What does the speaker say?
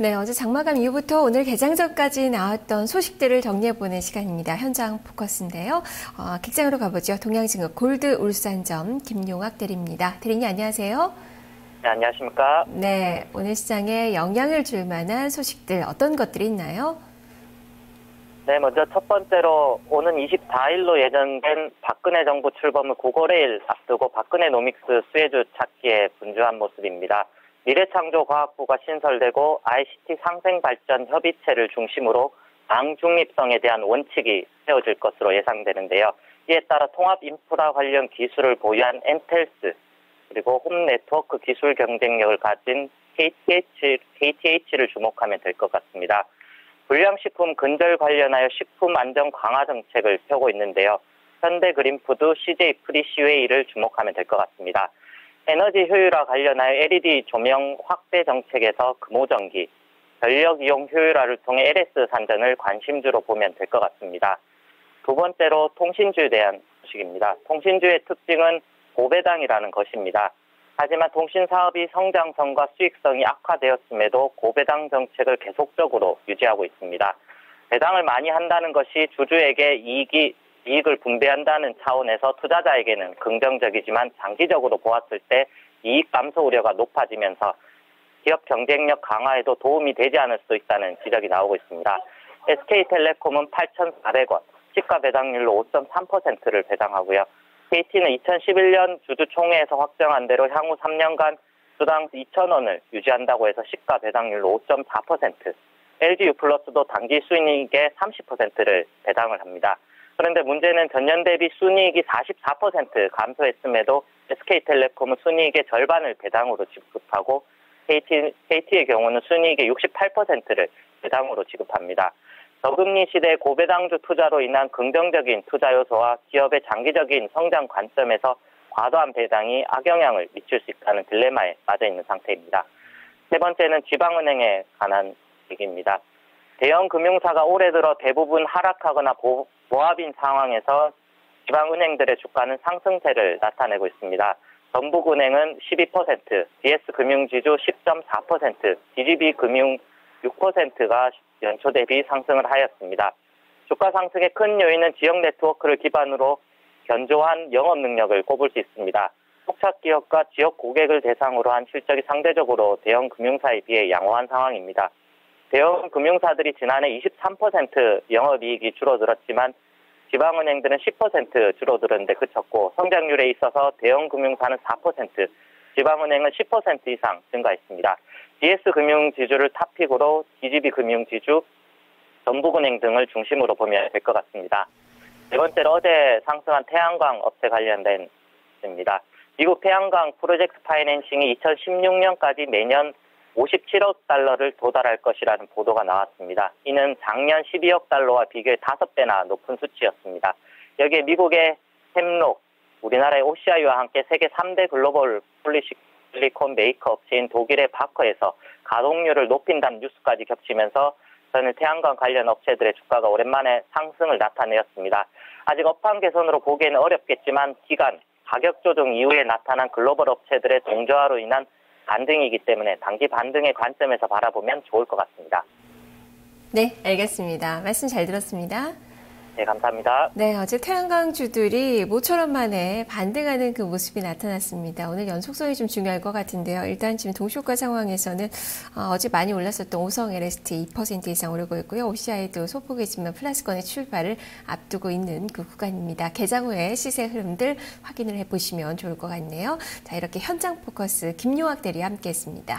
네, 어제 장마감 이후부터 오늘 개장 전까지 나왔던 소식들을 정리해보는 시간입니다. 현장 포커스인데요. 객장으로 가보죠. 동양증권 골드울산점 김용학 대리입니다. 대리님 안녕하세요. 네, 안녕하십니까. 네, 오늘 시장에 영향을 줄 만한 소식들 어떤 것들이 있나요? 네, 먼저 첫 번째로 오는 24일로 예정된 박근혜 정부 출범을 9거래일 앞두고 박근혜 노믹스 수혜주 찾기에 분주한 모습입니다. 미래창조과학부가 신설되고 ICT 상생발전협의체를 중심으로 당 중립성에 대한 원칙이 세워질 것으로 예상되는데요. 이에 따라 통합인프라 관련 기술을 보유한 엔텔스, 그리고 홈네트워크 기술 경쟁력을 가진 KTH를 주목하면 될 것 같습니다. 불량식품 근절 관련하여 식품 안전 강화 정책을 펴고 있는데요. 현대그린푸드, CJ프리시웨이를 주목하면 될 것 같습니다. 에너지 효율화 관련하여 LED 조명 확대 정책에서 금호전기, 전력 이용 효율화를 통해 LS 산전을 관심주로 보면 될 것 같습니다. 두 번째로 통신주에 대한 소식입니다. 통신주의 특징은 고배당이라는 것입니다. 하지만 통신사업이 성장성과 수익성이 악화되었음에도 고배당 정책을 계속적으로 유지하고 있습니다. 배당을 많이 한다는 것이 주주에게 이익을 분배한다는 차원에서 투자자에게는 긍정적이지만 장기적으로 보았을 때 이익 감소 우려가 높아지면서 기업 경쟁력 강화에도 도움이 되지 않을 수 있다는 지적이 나오고 있습니다. SK텔레콤은 8,400원, 시가 배당률로 5.3%를 배당하고요. KT는 2011년 주주총회에서 확정한 대로 향후 3년간 주당 2,000원을 유지한다고 해서 시가 배당률로 5.4%, LG유플러스도 당기 순이익의 30%를 배당을 합니다. 그런데 문제는 전년 대비 순이익이 44% 감소했음에도 SK텔레콤은 순이익의 절반을 배당으로 지급하고 KT의 경우는 순이익의 68%를 배당으로 지급합니다. 저금리 시대의 고배당주 투자로 인한 긍정적인 투자 요소와 기업의 장기적인 성장 관점에서 과도한 배당이 악영향을 미칠 수 있다는 딜레마에 빠져 있는 상태입니다. 세 번째는 지방은행에 관한 얘기입니다. 대형 금융사가 올해 들어 대부분 하락하거나 보합인 상황에서 지방은행들의 주가는 상승세를 나타내고 있습니다. 전북은행은 12%, DS금융지주 10.4%, DGB금융 6%가 연초 대비 상승을 하였습니다. 주가 상승의 큰 요인은 지역 네트워크를 기반으로 견조한 영업 능력을 꼽을 수 있습니다. 속착기업과 지역 고객을 대상으로 한 실적이 상대적으로 대형 금융사에 비해 양호한 상황입니다. 대형 금융사들이 지난해 23% 영업이익이 줄어들었지만 지방은행들은 10% 줄어들었는데 그쳤고 성장률에 있어서 대형 금융사는 4%, 지방은행은 10% 이상 증가했습니다. DS금융지주를 탑픽으로 DGB금융지주, 전북은행 등을 중심으로 보면 될 것 같습니다. 네 번째로 어제 상승한 태양광 업체 관련된 입니다. 미국 태양광 프로젝트 파이낸싱이 2016년까지 매년 57억 달러를 도달할 것이라는 보도가 나왔습니다. 이는 작년 12억 달러와 비교해 5배나 높은 수치였습니다. 여기에 미국의 햄록, 우리나라의 OCI와 함께 세계 3대 글로벌 실리콘 메이커 업체인 독일의 바커에서 가동률을 높인다는 뉴스까지 겹치면서 저는 태양광 관련 업체들의 주가가 오랜만에 상승을 나타내었습니다. 아직 업황 개선으로 보기에는 어렵겠지만 기간, 가격 조정 이후에 나타난 글로벌 업체들의 동조화로 인한 반등이기 때문에 단기 반등의 관점에서 바라보면 좋을 것 같습니다. 네, 알겠습니다. 말씀 잘 들었습니다. 네, 감사합니다. 네, 어제 태양광주들이 모처럼 만에 반등하는 그 모습이 나타났습니다. 오늘 연속성이 좀 중요할 것 같은데요. 일단 지금 동시효과 상황에서는 어제 많이 올랐었던 오성 LST 2% 이상 오르고 있고요. OCI도 소폭이지만 플라스콘의 출발을 앞두고 있는 그 구간입니다. 개장 후에 시세 흐름들 확인을 해보시면 좋을 것 같네요. 자, 이렇게 현장 포커스 김용학 대리와 함께했습니다.